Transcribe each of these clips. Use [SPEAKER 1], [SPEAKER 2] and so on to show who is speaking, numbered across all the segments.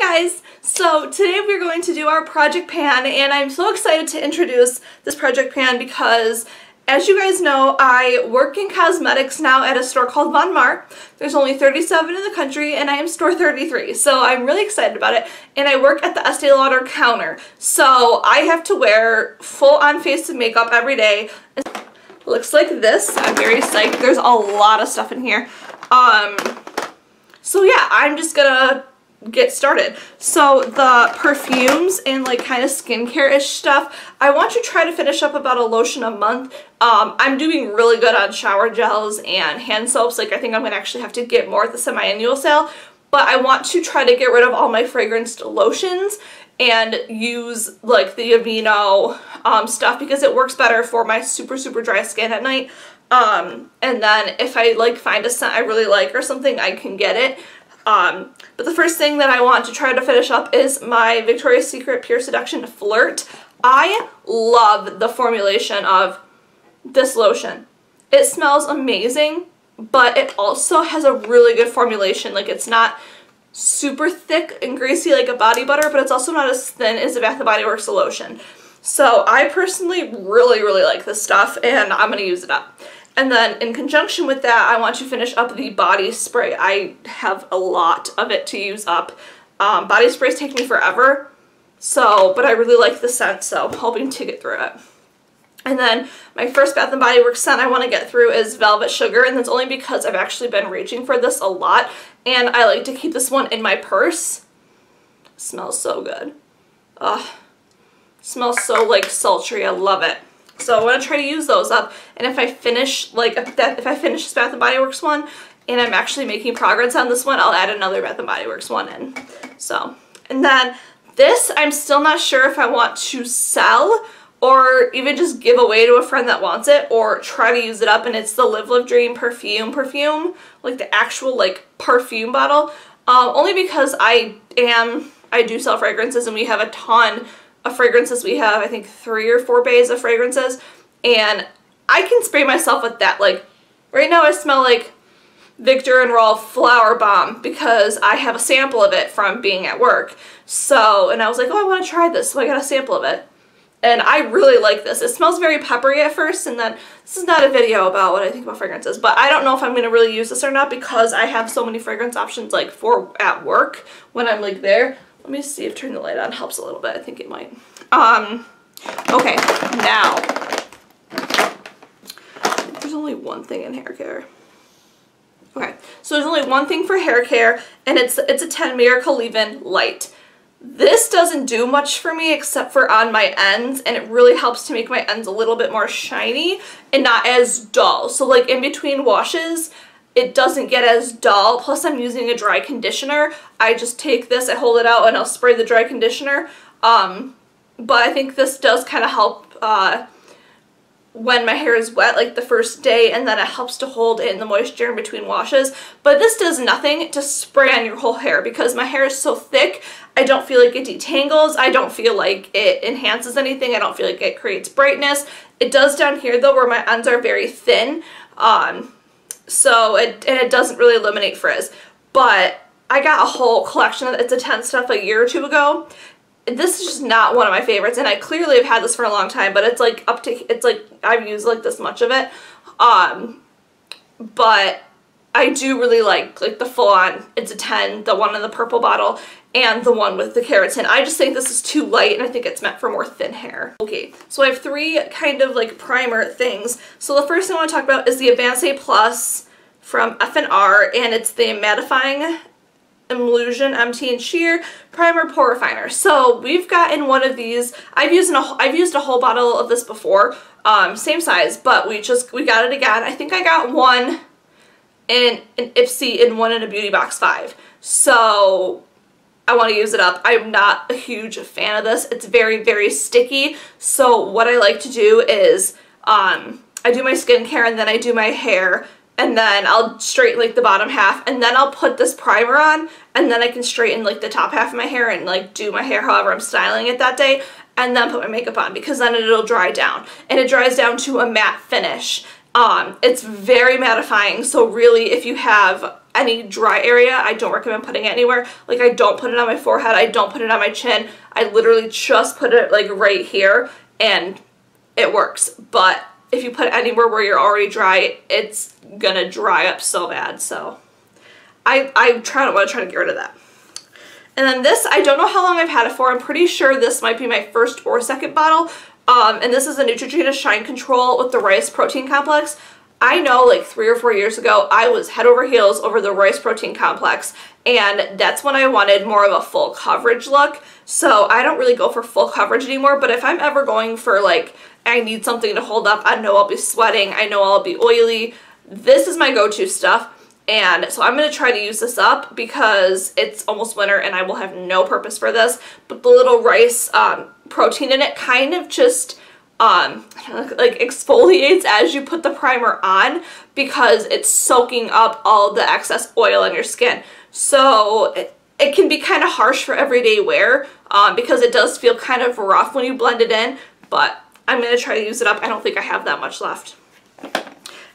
[SPEAKER 1] guys! So today we're going to do our project pan, and I'm so excited to introduce this project pan because, as you guys know, I work in cosmetics now at a store called Von Maur. There's only 37 in the country and I am store 33, so I'm really excited about it. And I work at the Estee Lauder counter, so I have to wear full-on face and makeup every day. It looks like this. I'm very psyched. There's a lot of stuff in here. So yeah, I'm just gonna get started. So the perfumes and like kind of skincare-ish stuff, I want to try to finish up about a lotion a month. I'm doing really good on shower gels and hand soaps. Like I think I'm gonna actually have to get more at the semi-annual sale, but I want to try to get rid of all my fragranced lotions and use like the Aveeno stuff because it works better for my super dry skin at night. And then if I like find a scent I really like or something, I can get it. But the first thing that I want to try to finish up is my Victoria's Secret Pure Seduction Flirt. I love the formulation of this lotion. It smells amazing, but it also has a really good formulation. Like it's not super thick and greasy like a body butter, but it's also not as thin as the Bath & Body Works lotion. So I personally really like this stuff and I'm going to use it up. And then in conjunction with that, I want to finish up the body spray. I have a lot of it to use up. Body sprays take me forever, but I really like the scent, so I'm hoping to get through it. And then my first Bath & Body Works scent I want to get through is Velvet Sugar, and that's only because I've actually been reaching for this a lot, and I like to keep this one in my purse. It smells so good. It smells so like sultry. I love it. So I want to try to use those up, and if I finish this Bath & Body Works one and I'm actually making progress on this one, I'll add another Bath & Body Works one in. So, and then this I'm still not sure if I want to sell or even just give away to a friend that wants it or try to use it up, and it's the Live Live Dream perfume, like the actual like perfume bottle, only because I do sell fragrances and we have a ton of fragrances. We have I think 3 or 4 bays of fragrances, and I can spray myself with that. Like right now I smell like Viktor and Rolf Flower Bomb because I have a sample of it from being at work. So, and I was like, oh, I want to try this, so I got a sample of it. And I really like this. It smells very peppery at first, and then this is not a video about what I think about fragrances, but I don't know if I'm going to really use this or not because I have so many fragrance options like for at work when I'm like there. Let me see if turning the light on helps a little bit. I think it might. Okay, now, there's only one thing in hair care. Okay, so there's only one thing for hair care, and it's a 10 Miracle Leave-In Light. This doesn't do much for me except for on my ends, and it really helps to make my ends a little bit more shiny and not as dull. So like in between washes, it doesn't get as dull. Plus I'm using a dry conditioner. I just take this, I hold it out, and I'll spray the dry conditioner. But I think this does kind of help when my hair is wet, like the first day, and then it helps to hold in the moisture in between washes. But this does nothing to spray on your whole hair because my hair is so thick. I don't feel like it detangles. I don't feel like it enhances anything. I don't feel like it creates brightness. It does down here though where my ends are very thin. So it doesn't really eliminate frizz. But I got a whole collection of It's a 10 stuff a year or two ago. This is just not one of my favorites, and I clearly have had this for a long time, but it's like I've used like this much of it. But I do really like the full-on It's a 10, the one in the purple bottle, and the one with the keratin. I just think this is too light, and I think it's meant for more thin hair. Okay, so I have 3 kind of like primer things. So the first thing I want to talk about is the Advanced Plus from F&R, and it's the mattifying Emulsion MT and Sheer Primer Pore Refiner. So we've gotten one of these. I've used a whole bottle of this before, same size, but we got it again. I think I got one in an Ipsy and one in a Beauty Box 5. So I want to use it up. I'm not a huge fan of this. It's very sticky. So what I like to do is I do my skincare and then I do my hair, and then I'll straighten like the bottom half, and then I'll put this primer on, and then I can straighten like the top half of my hair and like do my hair however I'm styling it that day, and then put my makeup on because then it'll dry down, and it dries down to a matte finish. It's very mattifying, so really if you have any dry area. I don't recommend putting it anywhere. Like, I don't put it on my forehead. I don't put it on my chin. I literally just put it like right here and it works. But if you put it anywhere where you're already dry, it's gonna dry up so bad. So I want to try to get rid of that. And then this, I don't know how long I've had it for. I'm pretty sure this might be my first or second bottle. And this is a Neutrogena Shine Control with the rice protein complex. I know like 3 or 4 years ago, I was head over heels over the rice protein complex, and that's when I wanted more of a full coverage look. So I don't really go for full coverage anymore, but if I'm ever going for like, I need something to hold up, I know I'll be sweating, I know I'll be oily, this is my go-to stuff. And so I'm going to try to use this up because it's almost winter and I will have no purpose for this. But the little rice protein in it kind of just like exfoliates as you put the primer on because it's soaking up all the excess oil on your skin. So it can be kind of harsh for everyday wear because it does feel kind of rough when you blend it in. But I'm going to try to use it up. I don't think I have that much left.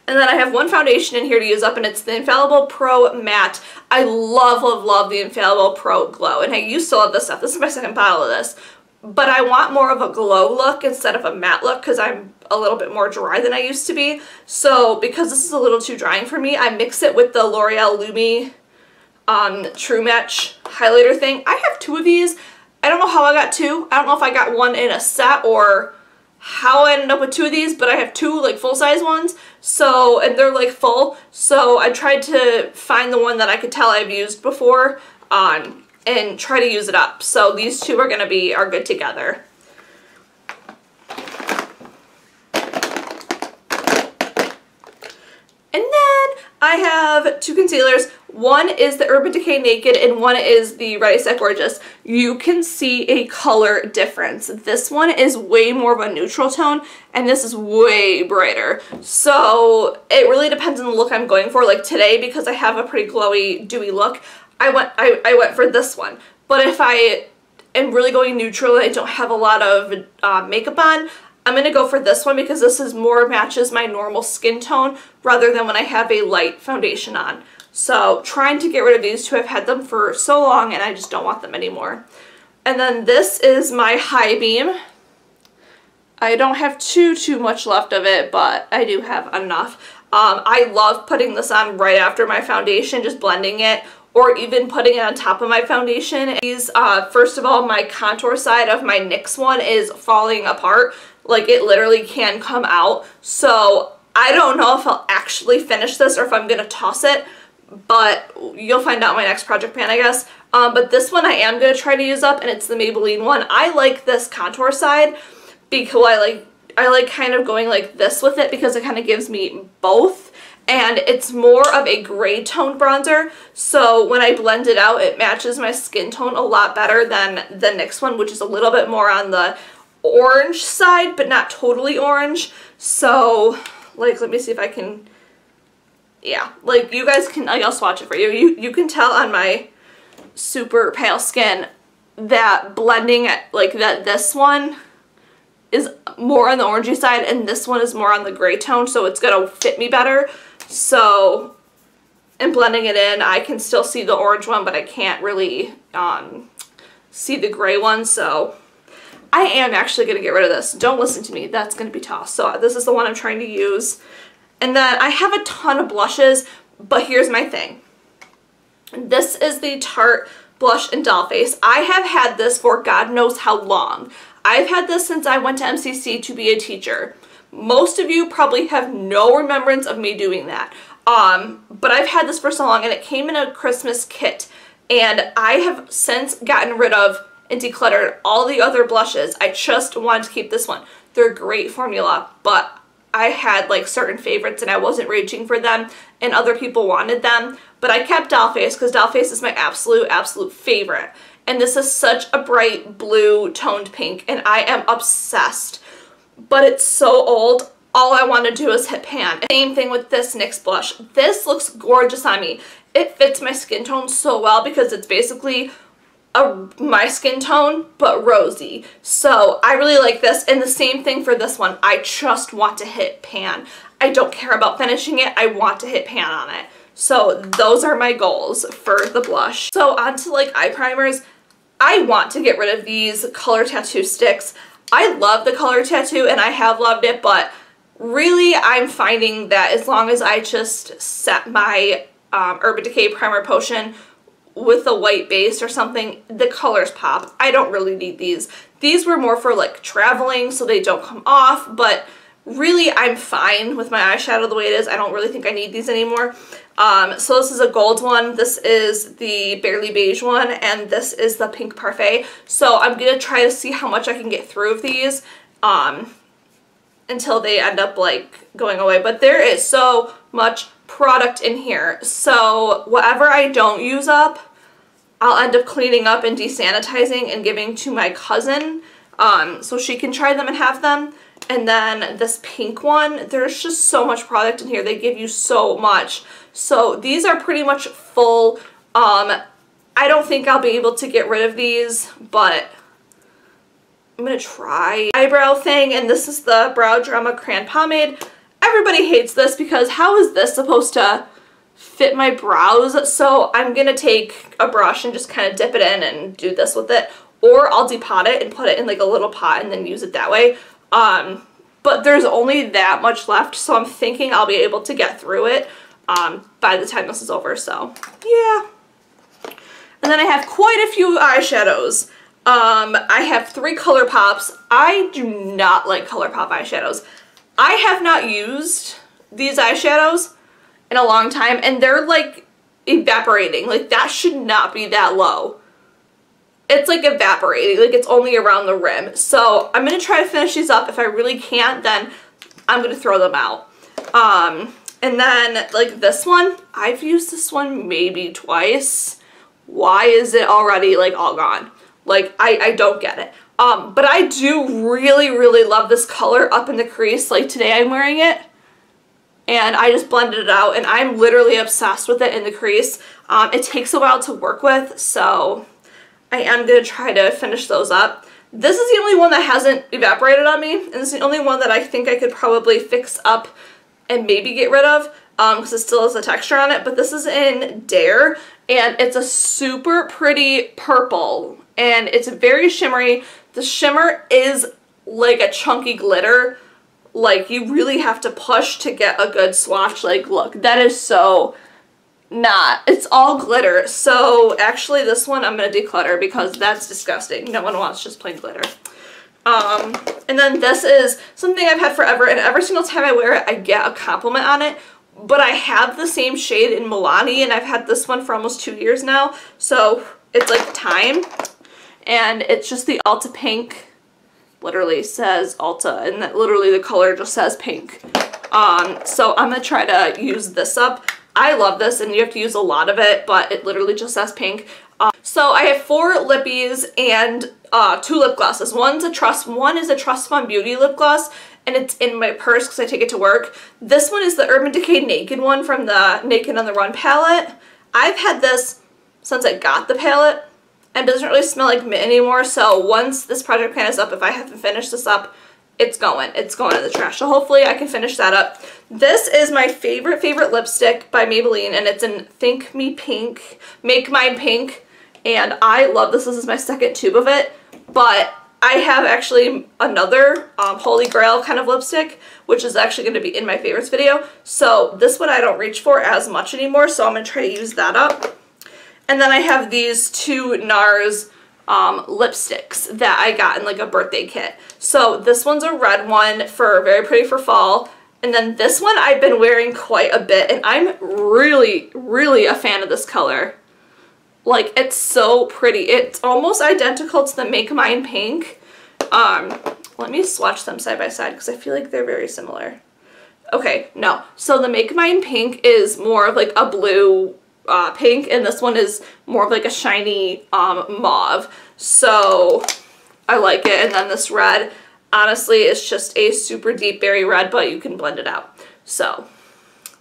[SPEAKER 1] And then I have one foundation in here to use up, and it's the Infallible Pro Matte. I love, love, love the Infallible Pro Glow, and I used to love this stuff. This is my second bottle of this. But I want more of a glow look instead of a matte look because I'm a little bit more dry than I used to be. So because this is a little too drying for me, I mix it with the L'Oreal Lumi True Match highlighter thing. I have 2 of these. I don't know how I got 2. I don't know if I got one in a set or how I ended up with 2 of these, but I have 2 like full-size ones, so, and they're like full, so I tried to find the one that I could tell I've used before and try to use it up. So these 2 are good together. And then I have 2 concealers. One is the Urban Decay Naked and one is the Ready Set Gorgeous. You can see a color difference. This one is way more of a neutral tone and this is way brighter. So it really depends on the look I'm going for. Like today, because I have a pretty glowy, dewy look, I went for this one. But if I am really going neutral and I don't have a lot of makeup on, I'm going to go for this one because this is more matches my normal skin tone rather than when I have a light foundation on. So trying to get rid of these 2. I've had them for so long and I just don't want them anymore. And then this is my High Beam. I don't have too much left of it, but I do have enough. I love putting this on right after my foundation, just blending it, or even putting it on top of my foundation. These, first of all, my contour side of my NYX one is falling apart. Like, it literally can come out. So I don't know if I'll actually finish this or if I'm going to toss it, but you'll find out in my next project pan, I guess. But this one I am going to try to use up, and it's the Maybelline one. I like this contour side because I like kind of going like this with it because it kind of gives me both. And it's more of a gray toned bronzer, so when I blend it out, it matches my skin tone a lot better than the NYX one, which is a little bit more on the orange side, but not totally orange. So, like, let me see if I can, yeah, like, you guys can, I'll swatch it for you. You can tell on my super pale skin that blending, like, that this one is more on the orangey side, and this one is more on the gray tone, so it's gonna fit me better. So, in blending it in, I can still see the orange one, but I can't really see the gray one, so I am actually going to get rid of this. Don't listen to me. That's going to be tossed. So this is the one I'm trying to use. And then I have a ton of blushes, but here's my thing. This is the Tarte Blush in Doll Face. I have had this for God knows how long. I've had this since I went to MCC to be a teacher. Most of you probably have no remembrance of me doing that. But I've had this for so long, and it came in a Christmas kit. And I have since gotten rid of and decluttered all the other blushes. I just wanted to keep this one. They're a great formula, but I had like certain favorites and I wasn't reaching for them, and other people wanted them. But I kept Doll Face because Doll Face is my absolute favorite. And this is such a bright blue toned pink, and I am obsessed. But it's so old, all I want to do is hit pan. Same thing with this NYX blush. This looks gorgeous on me. It fits my skin tone so well because it's basically my skin tone, but rosy. So I really like this, and the same thing for this one. I just want to hit pan. I don't care about finishing it. I want to hit pan on it. So those are my goals for the blush. So onto like eye primers. I want to get rid of these color tattoo sticks. I love the color tattoo and I have loved it, but really I'm finding that as long as I just set my Urban Decay Primer Potion with a white base or something, the colors pop. I don't really need these. These were more for like traveling so they don't come off, but really I'm fine with my eyeshadow the way it is. I don't really think I need these anymore. So this is a gold one, this is the Barely Beige one, and this is the Pink Parfait. So I'm going to try to see how much I can get through of these until they end up like going away. But there is so much product in here, so whatever I don't use up, I'll end up cleaning up and desanitizing and giving to my cousin so she can try them and have them. And then this pink one, there's just so much product in here. They give you so much. So these are pretty much full. I don't think I'll be able to get rid of these, but I'm going to try. Eyebrow thing, and this is the Brow Drama Crayon Pomade. Everybody hates this because how is this supposed to fit my brows? So I'm going to take a brush and just kind of dip it in and do this with it. Or I'll depot it and put it in like a little pot and then use it that way. But there's only that much left, so I'm thinking I'll be able to get through it by the time this is over, so yeah. And then I have quite a few eyeshadows. I have 3 ColourPops. I do not like ColourPop eyeshadows. I have not used these eyeshadows in a long time, and they're like evaporating. Like that should not be that low. It's like evaporating, like it's only around the rim. So I'm going to try to finish these up. If I really can't, then I'm going to throw them out. And then like this one, I've used this one maybe twice. Why is it already like all gone? Like I don't get it. But I do really, really love this color up in the crease. Like today I'm wearing it and I just blended it out and I'm literally obsessed with it in the crease. It takes a while to work with, so I am going to try to finish those up. This is the only one that hasn't evaporated on me, and this is the only one that I think I could probably fix up and maybe get rid of because it still has a texture on it. But this is in Dare, and it's a super pretty purple, and it's very shimmery. The shimmer is like a chunky glitter. Like, you really have to push to get a good swatch-like look. That is so not. It's all glitter. So actually this one I'm going to declutter because that's disgusting. No one wants just plain glitter. And then this is something I've had forever, and every single time I wear it I get a compliment on it. But I have the same shade in Milani, and I've had this one for almost 2 years now. So it's like time. And it's just the Ulta Pink. Literally says Ulta, and that literally the color just says pink. So I'm going to try to use this up. I love this, and you have to use a lot of it, but it literally just says pink. So I have 4 lippies and 2 lip glosses. One is a Trust Fund Beauty lip gloss, and it's in my purse because I take it to work. This one is the Urban Decay Naked one from the Naked on the Run palette. I've had this since I got the palette, and it doesn't really smell like mint anymore, so once this project plan is up, if I haven't finished this up, it's going in the trash. So hopefully I can finish that up. This is my favorite lipstick by Maybelline, and it's in Think Me Pink, Make Mine Pink, and I love this. This is my second tube of it, but I have actually another Holy Grail kind of lipstick, which is actually going to be in my favorites video. So this one I don't reach for as much anymore, so I'm going to try to use that up. And then I have these 2 NARS lipsticks that I got in like a birthday kit. So this one's a red one, for very pretty for fall. And then this one I've been wearing quite a bit, and I'm really, really a fan of this color. Like, it's so pretty. It's almost identical to the Make Mine Pink. Let me swatch them side by side because I feel like they're very similar. Okay, no. So the Make Mine Pink is more of like a blue pink, and this one is more of like a shiny mauve. So I like it. And then this red, honestly, is just a super deep berry red, but you can blend it out. So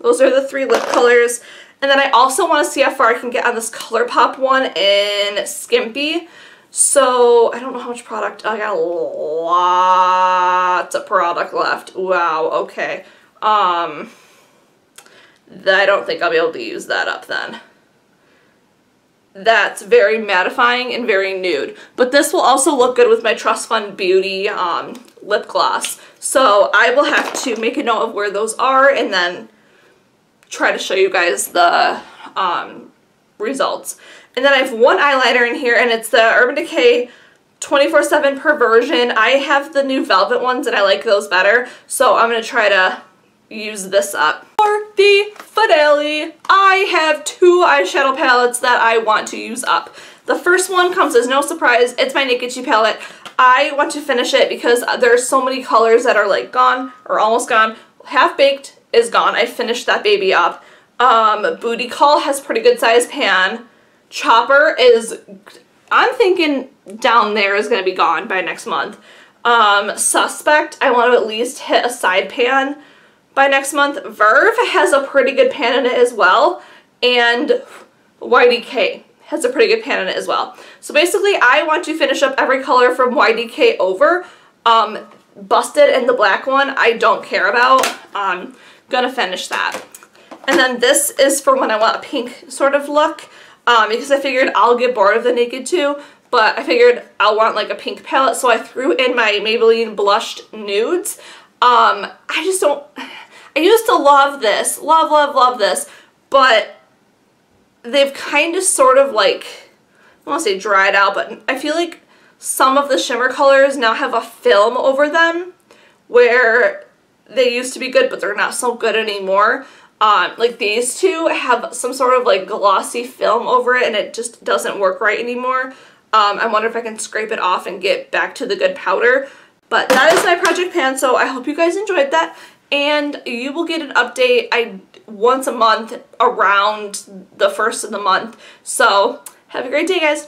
[SPEAKER 1] those are the 3 lip colors. And then I also want to see how far I can get on this ColourPop one in Skimpy. So I don't know how much product. I got lots of product left. Wow, okay. I don't think I'll be able to use that up then. That's very mattifying and very nude. But this will also look good with my Trust Fund Beauty lip gloss. So I will have to make a note of where those are and then try to show you guys the results. And then I have one eyeliner in here, and it's the Urban Decay 24/7 Perversion. I have the new Velvet ones, and I like those better. So I'm going to try to use this up. For the finale, I have two eyeshadow palettes that I want to use up. The first one comes as no surprise. It's my Naked She palette. I want to finish it because there's so many colors that are like gone or almost gone. Half Baked is gone. I finished that baby up. Booty Call has pretty good size pan. Chopper is, I'm thinking down there is going to be gone by next month. Suspect, I want to at least hit a side pan by next month. Verve has a pretty good pan in it as well. And YDK has a pretty good pan in it as well. So basically, I want to finish up every color from YDK over. Busted and the black one, I don't care about. I'm gonna finish that. And then this is for when I want a pink sort of look. Because I figured I'll get bored of the Naked 2, but I figured I'll want like a pink palette, so I threw in my Maybelline Blushed Nudes. I just don't, I used to love this, love this, but they've kind of sort of like, I don't want to say dried out, but I feel like some of the shimmer colors now have a film over them where they used to be good, but they're not so good anymore. Like these two have some sort of like glossy film over it, and it just doesn't work right anymore. I wonder if I can scrape it off and get back to the good powder. But that is my project pan, so I hope you guys enjoyed that. And you will get an update once a month around the 1st of the month. So have a great day, guys.